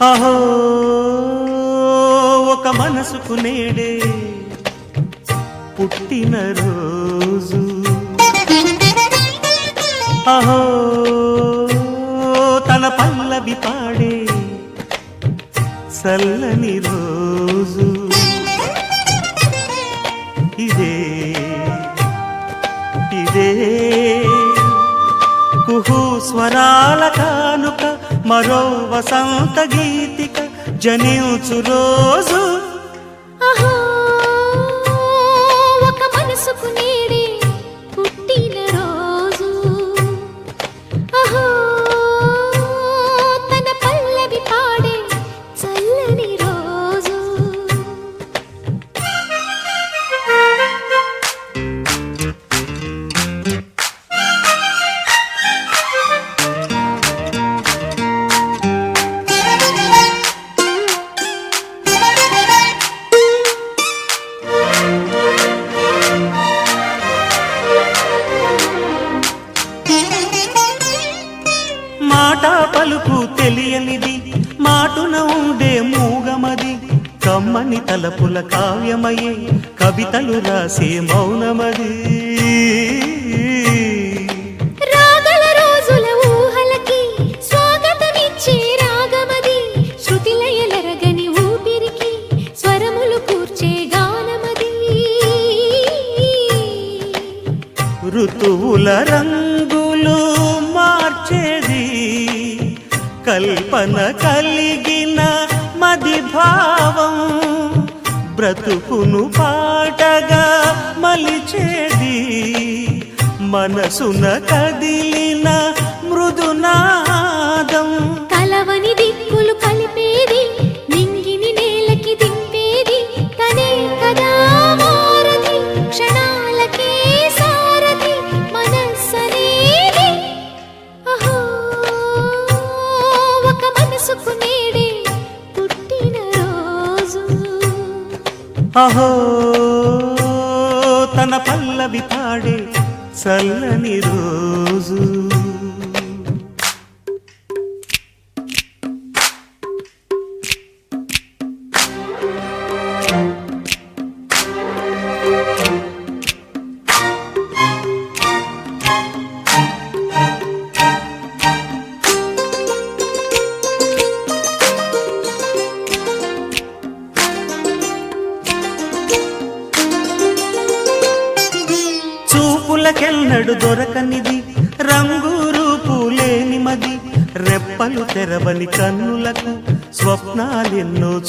అహో ఒక మనసుకు నేడే పుట్టిన రోజు, అహో తన పల్లవి పాడే చల్లని రోజు, ఇదే ఇదే కుహు స్వరాల కానుక, మరో వసంత గీతిక జనించు రోజు. అహో ఒక మనసుకు నేడే పుట్టిన రోజు, అహో తన పల్లవి పాడే చల్లని రోజు. మాట పలుకు తెలియనిది, మాటున ఉండే మూగమది, కమ్మని తలపుల కావ్యమయే కవితలు రాసే మౌనమది. రాగల రోజుల ఊహలకి స్వాగతమిచ్చే రాగమది, శృతిలయలరగని ఊపిరికి స్వరములు కూర్చే గానమది. ఋతువుల రంగులు మార్చేది, కల్పన కలిగిన మది భావం, బ్రతుకును పాటగా మలిచేది, మనసున కదిలిన మృదునాదం. కలవని దిక్కులు కలిపేది, నింగిని నేలకి దింపేది, తనే కదా వారధి, క్షణాలకే సారథి మనస్సనేది. అహో ఒక మనసుకు నేడే పుట్టిన రోజు, అహో తన పల్లవి పాడే చల్లని రోజు. చూపులకెన్నడు దొరకనిది, రంగు రూపు లేని మది, రెప్పలు తెరవని కన్నులకు స్వప్నాలెన్నో